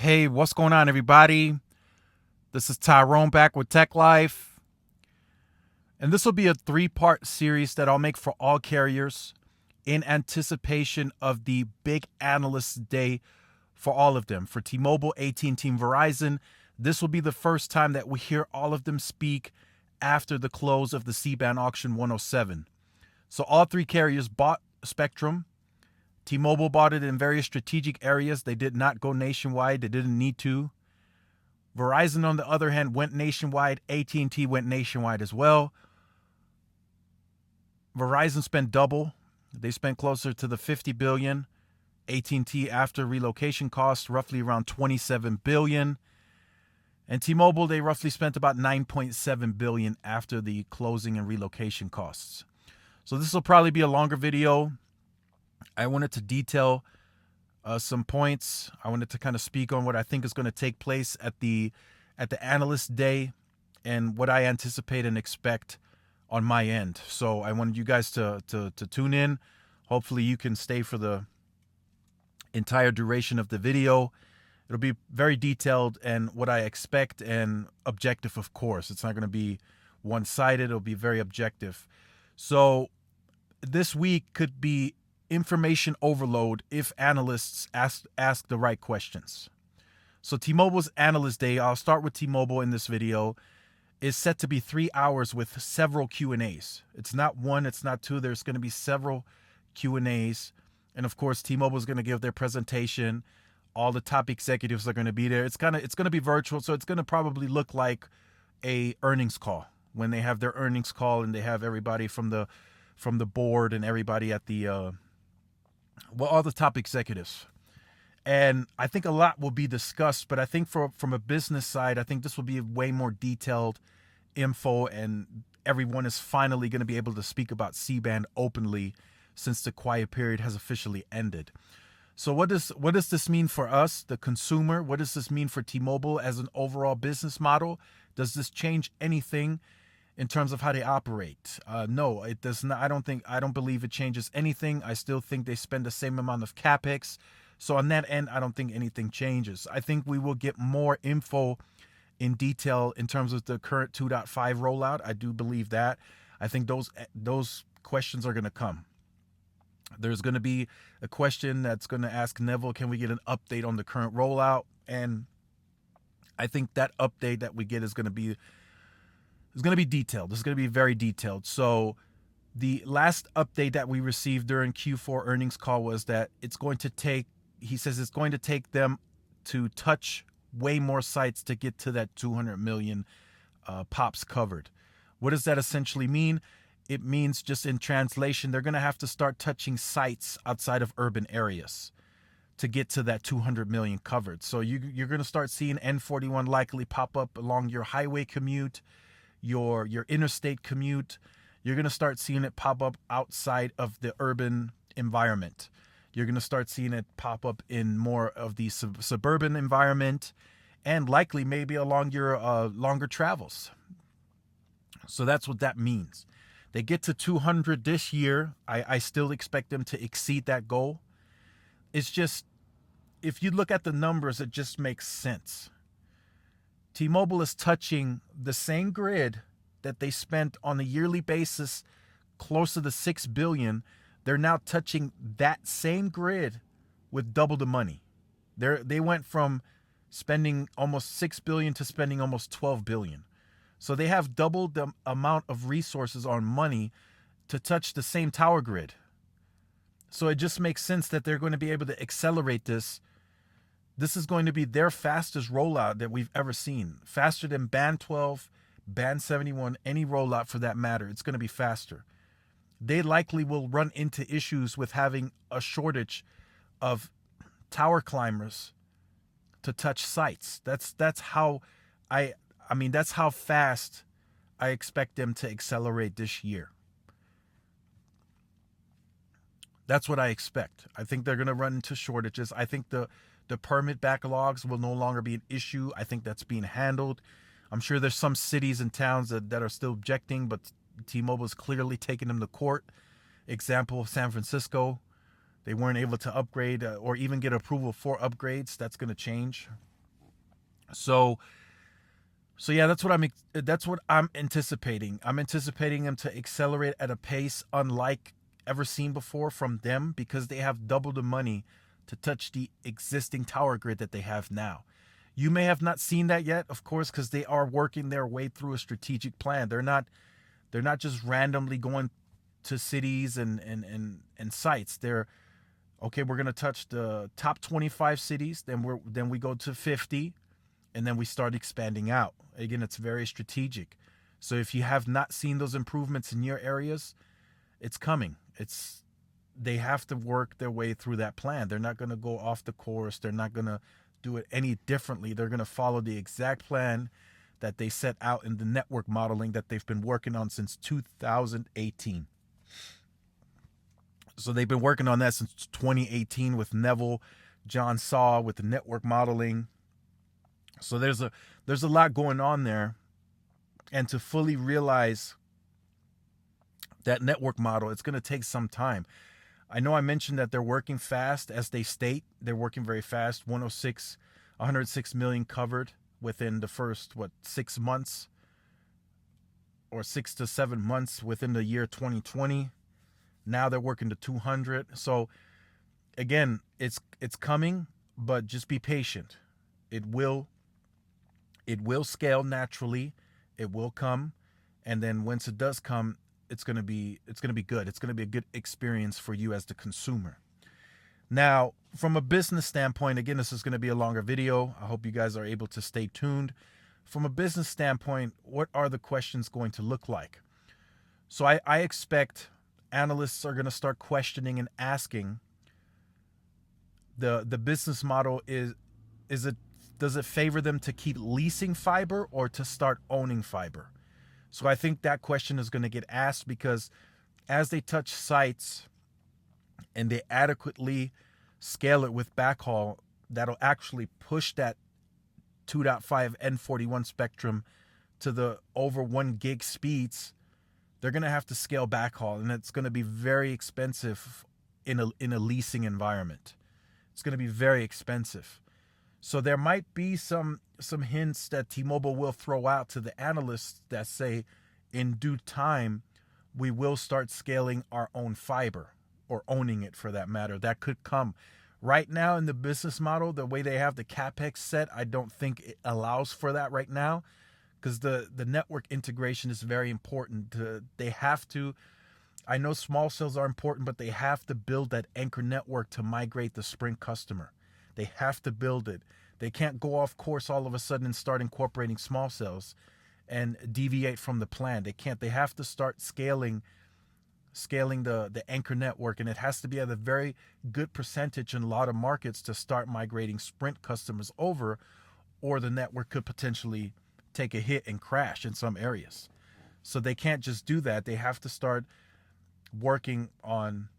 Hey, what's going on, everybody? This is Tyrone back with Tech Life. And this will be a three-part series that I'll make for all carriers in anticipation of the big analyst day for all of them. For T-Mobile, AT&T, and Verizon, this will be the first time that we hear all of them speak after the close of the C-band auction 107. So all three carriers bought spectrum. T-Mobile bought it in various strategic areas. They did not go nationwide. They didn't need to. Verizon, on the other hand, went nationwide. AT&T went nationwide as well. Verizon spent double. They spent closer to the $50 billion. AT&T, after relocation costs, roughly around $27 billion. And T-Mobile, they roughly spent about $9.7 billion after the closing and relocation costs. So this will probably be a longer video. I wanted to detail some points. I wanted to kind of speak on what I think is going to take place at the analyst day and what I anticipate and expect on my end. So I wanted you guys to tune in. Hopefully you can stay for the entire duration of the video. It'll be very detailed and what I expect and objective, of course. It's not going to be one-sided. It'll be very objective. So this week could be information overload if analysts ask the right questions. So T-Mobile's Analyst Day, I'll start with T-Mobile in this video, is set to be 3 hours with several Q&As. It's not one, it's not two. There's going to be several Q&As. And of course, T-Mobile is going to give their presentation. All the top executives are going to be there. It's going to be virtual, so it's going to probably look like a earnings call when they have their earnings call and they have everybody from the board and everybody at the all the top executives. And I think a lot will be discussed, but I think from a business side, I think this will be way more detailed info, and everyone is finally going to be able to speak about C-band openly since the quiet period has officially ended. So what does this mean for us, the consumer? What does this mean for T-Mobile as an overall business model? Does this change anything in terms of how they operate? No, it does not. I don't believe it changes anything. I still think they spend the same amount of CapEx. So on that end, I don't think anything changes. I think we will get more info in detail in terms of the current 2.5 rollout. I do believe that. I think those questions are going to come. There's going to be a question that's going to ask Neville, can we get an update on the current rollout? And I think that update that we get is going to be detailed. It's going to be very detailed. So the last update that we received during Q4 earnings call was that he says it's going to take them to touch way more sites to get to that 200 million pops covered. What does that essentially mean? It means, just in translation, they're going to have to start touching sites outside of urban areas to get to that 200 million covered. So you're going to start seeing N41 likely pop up along your highway commute, your interstate commute. You're going to start seeing it pop up outside of the urban environment. You're going to start seeing it pop up in more of the suburban environment, and likely maybe along your longer travels. So that's what that means. They get to 200 this year. I still expect them to exceed that goal. It's just, if you look at the numbers, it just makes sense. T-Mobile is touching the same grid that they spent on a yearly basis, close to the $6 billion. They're now touching that same grid with double the money. They went from spending almost $6 billion to spending almost $12 billion. So they have doubled the amount of resources on money to touch the same tower grid. So it just makes sense that they're going to be able to accelerate this. This is going to be their fastest rollout that we've ever seen. Faster than Band 12, Band 71, any rollout for that matter. It's going to be faster. They likely will run into issues with having a shortage of tower climbers to touch sites. That's how that's how fast I expect them to accelerate this year. That's what I expect. I think they're going to run into shortages. I think the permit backlogs will no longer be an issue. I think that's being handled. I'm sure there's some cities and towns that are still objecting, but T-Mobile is clearly taking them to court. Example, San Francisco. They weren't able to upgrade or even get approval for upgrades. That's going to change. So yeah, that's what I'm anticipating. I'm anticipating them to accelerate at a pace unlike ever seen before from them, because they have double the money to touch the existing tower grid that they have now. You may have not seen that yet, of course, because they are working their way through a strategic plan. They're not just randomly going to cities and sites. They're okay, we're gonna touch the top 25 cities, then we go to 50, and then we start expanding out. Again, it's very strategic. So if you have not seen those improvements in your areas, it's coming. They have to work their way through that plan. They're not going to go off the course. They're not going to do it any differently. They're going to follow the exact plan that they set out in the network modeling that they've been working on since 2018. So they've been working on that since 2018 with Neville, John Saw with the network modeling. So there's a lot going on there, and to fully realize that network model, it's going to take some time. I know I mentioned that they're working fast, as they state. They're working very fast. 106 million covered within the first 6 months, or 6 to 7 months within the year 2020. Now they're working to 200. So again, it's coming, but just be patient. It will scale naturally. It will come, and then once it does come, it's going to be good. It's going to be a good experience for you as the consumer. Now, from a business standpoint, again, this is going to be a longer video. I hope you guys are able to stay tuned. From a business standpoint, what are the questions going to look like? So I expect analysts are going to start questioning and asking the business model does it favor them to keep leasing fiber or to start owning fiber? So I think that question is going to get asked, because as they touch sites and they adequately scale it with backhaul, that'll actually push that 2.5 N41 spectrum to the over 1 gig speeds. They're going to have to scale backhaul, and it's going to be very expensive in a leasing environment. It's going to be very expensive. So there might be some hints that T-Mobile will throw out to the analysts that say, in due time, we will start scaling our own fiber, or owning it for that matter. That could come. Right now in the business model, the way they have the CapEx set, I don't think it allows for that right now, because the network integration is very important. They have to, I know small cells are important, but they have to build that anchor network to migrate the Sprint customer. They have to build it. They can't go off course all of a sudden and start incorporating small cells and deviate from the plan. They can't. They have to start scaling the anchor network, and it has to be at a very good percentage in a lot of markets to start migrating Sprint customers over, or the network could potentially take a hit and crash in some areas. So they can't just do that. They have to start working on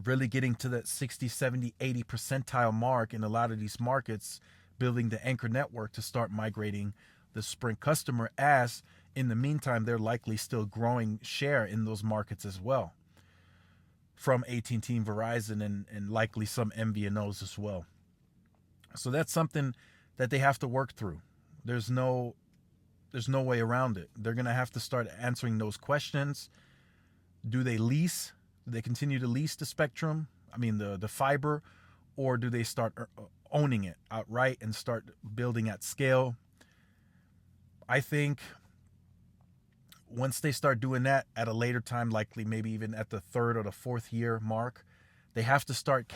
really getting to that 60, 70, 80 percentile mark in a lot of these markets, building the anchor network to start migrating the Sprint customer, as in the meantime, they're likely still growing share in those markets as well from AT&T and Verizon, and likely some MVNOs as well. So that's something that they have to work through. There's no way around it. They're going to have to start answering those questions. Do they lease? Do they continue to lease the spectrum? I mean, the fiber, or do they start owning it outright and start building at scale? I think once they start doing that at a later time, likely maybe even at the 3rd or the 4th year mark, they have to start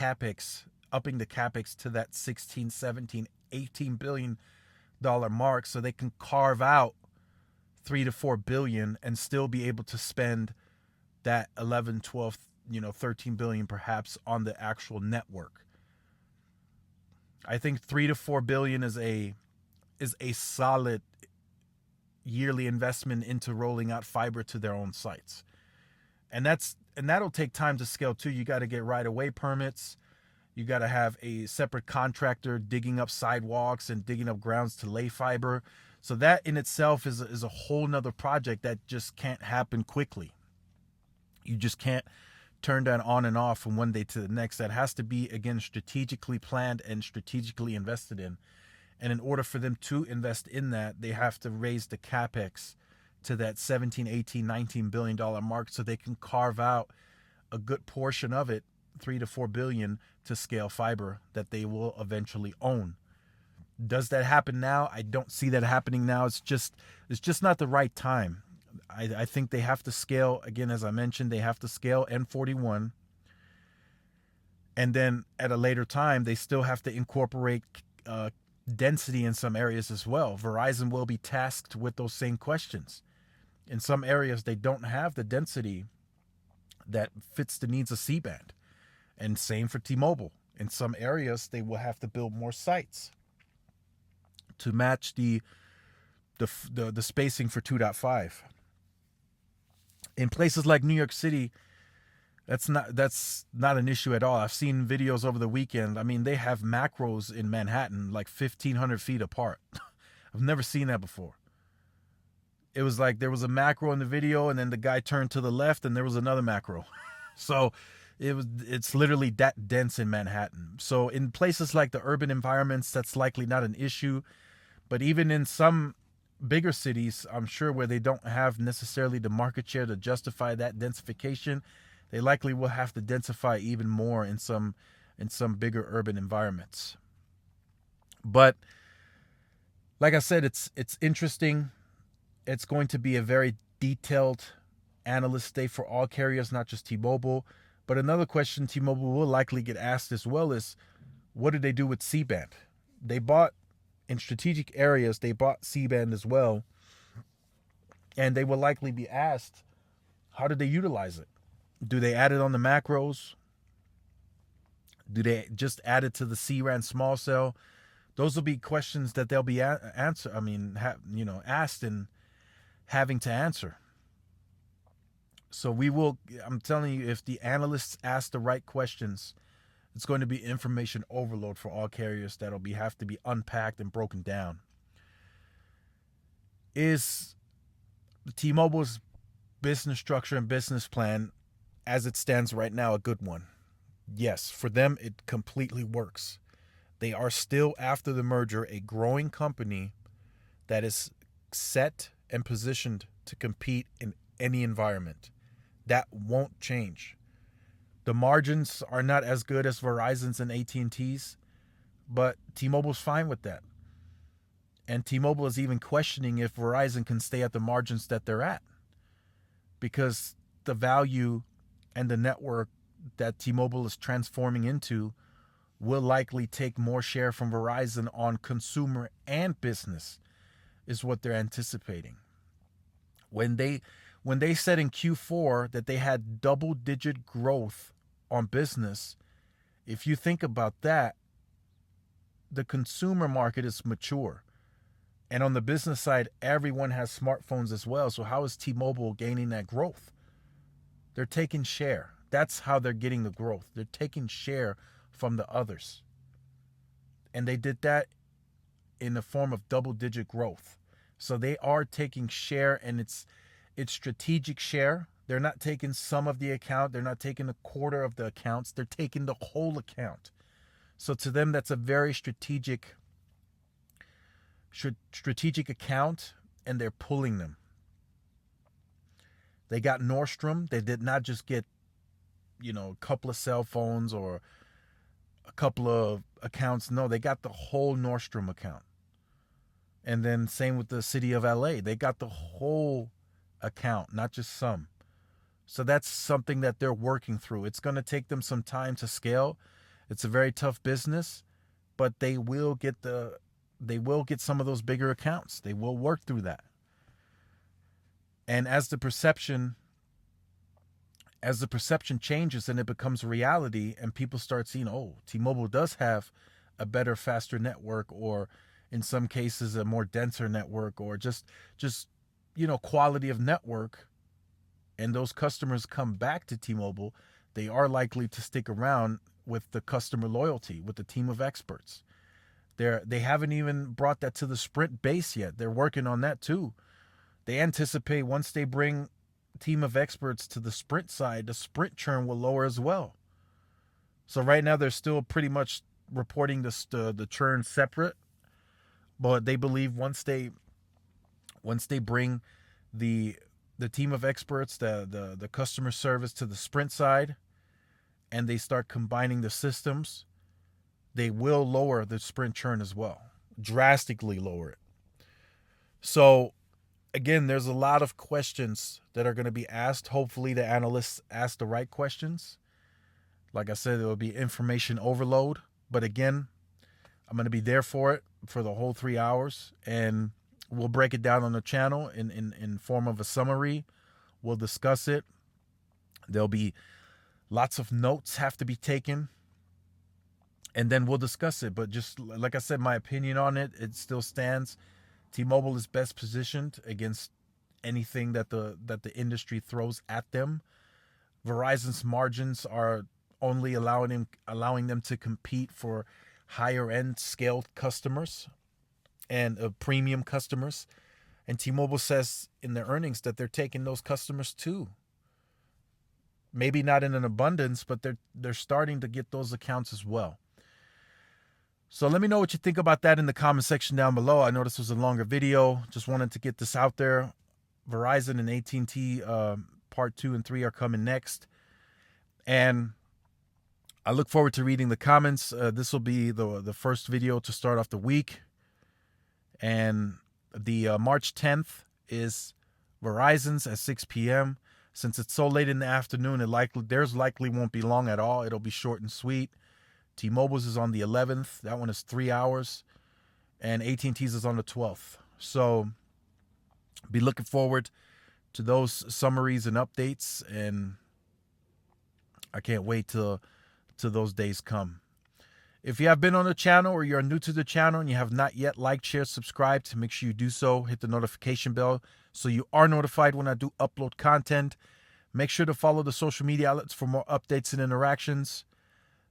upping the capex to that 16, 17, 18 billion dollar mark, so they can carve out 3 to 4 billion and still be able to spend that 11, 12, 13 billion perhaps on the actual network. I think 3 to 4 billion is a solid yearly investment into rolling out fiber to their own sites. And that'll take time to scale too. You got to get right-of-way permits. You got to have a separate contractor digging up sidewalks and digging up grounds to lay fiber. So that in itself is a whole nother project that just can't happen quickly. You just can't turn that on and off from one day to the next. That has to be, again, strategically planned and strategically invested in. And in order for them to invest in that, they have to raise the capex to that 17, 18, 19 billion dollar mark so they can carve out a good portion of it, 3 to 4 billion, to scale fiber that they will eventually own. Does that happen now? I don't see that happening now. It's just not the right time. I think they have to scale, again, as I mentioned, they have to scale N41. And then at a later time, they still have to incorporate density in some areas as well. Verizon will be tasked with those same questions. In some areas, they don't have the density that fits the needs of C-band. And same for T-Mobile. In some areas, they will have to build more sites to match the spacing for 2.5. In places like New York City, that's not an issue at all. I've seen videos over the weekend. I mean, they have macros in Manhattan like 1,500 feet apart. I've never seen that before. It was like there was a macro in the video, and then the guy turned to the left, and there was another macro. So it's literally that dense in Manhattan. So in places like the urban environments, that's likely not an issue. But even in some bigger cities, I'm sure, where they don't have necessarily the market share to justify that densification, they likely will have to densify even more in some bigger urban environments. But like I said, it's interesting. It's going to be a very detailed analyst day for all carriers, not just T-Mobile. But another question T-Mobile will likely get asked as well is, what do they do with C-band? They bought, in strategic areas, they bought C-band as well. And they will likely be asked, how do they utilize it? Do they add it on the macros? Do they just add it to the C-RAN small cell? Those will be questions that they'll be asked and having to answer. So I'm telling you, if the analysts ask the right questions, it's going to be information overload for all carriers that'll have to be unpacked and broken down. Is T-Mobile's business structure and business plan, as it stands right now, a good one? Yes, for them, it completely works. They are still, after the merger, a growing company that is set and positioned to compete in any environment. That won't change. The margins are not as good as Verizon's and AT&T's, but T-Mobile's fine with that. And T-Mobile is even questioning if Verizon can stay at the margins that they're at, because the value and the network that T-Mobile is transforming into will likely take more share from Verizon on consumer and business, is what they're anticipating. When they said in Q4 that they had double-digit growth on business, if you think about that, the consumer market is mature. And on the business side, everyone has smartphones as well. So how is T-Mobile gaining that growth? They're taking share. That's how they're getting the growth. They're taking share from the others. And they did that in the form of double-digit growth. So they are taking share, and it's strategic share. They're not taking some of the account. They're not taking a quarter of the accounts. They're taking the whole account. So to them, that's a very strategic account, and they're pulling them. They got Nordstrom. They did not just get, a couple of cell phones or a couple of accounts. No, they got the whole Nordstrom account. And then same with the city of LA. They got the whole account, not just some. So that's something that they're working through. It's going to take them some time to scale. It's a very tough business, but they will get some of those bigger accounts. They will work through that. And as the perception changes and it becomes reality, and people start seeing, oh, T-Mobile does have a better, faster network, or in some cases a more denser network, or just quality of network, and those customers come back to T-Mobile, they are likely to stick around with the customer loyalty, with the team of experts. They haven't even brought that to the Sprint base yet. They're working on that too. They anticipate once they bring team of experts to the Sprint side, the Sprint churn will lower as well. So right now they're still pretty much reporting the churn separate. But they believe once they bring the team of experts, the customer service to the Sprint side, and they start combining the systems, they will lower the Sprint churn as well, drastically lower it. So again, there's a lot of questions that are going to be asked. Hopefully the analysts ask the right questions. Like I said, there will be information overload. But again, I'm going to be there for it for the whole 3 hours. And we'll break it down on the channel in form of a summary. We'll discuss it. There'll be lots of notes have to be taken. And then we'll discuss it. But just like I said, my opinion on it, it still stands. T-Mobile is best positioned against anything that the industry throws at them. Verizon's margins are only allowing them to compete for higher end scaled customers and premium customers. And T-Mobile says in their earnings that they're taking those customers too. Maybe not in an abundance, but they're starting to get those accounts as well. So let me know what you think about that in the comment section down below. I know this was a longer video. Just wanted to get this out there. Verizon and AT&T part 2 and 3 are coming next. And I look forward to reading the comments. This will be the first video to start off the week. And the March 10th is Verizon's at 6 p.m. Since it's so late in the afternoon, theirs likely won't be long at all. It'll be short and sweet. T-Mobile's is on the 11th. That one is 3 hours. And AT&T's is on the 12th. So be looking forward to those summaries and updates. And I can't wait till those days come. If you have been on the channel or you're new to the channel and you have not yet liked, shared, subscribed, make sure you do so. Hit the notification bell so you are notified when I do upload content. Make sure to follow the social media outlets for more updates and interactions.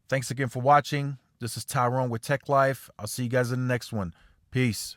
Thanks again for watching. This is Tyrone with Tech Life. I'll see you guys in the next one. Peace.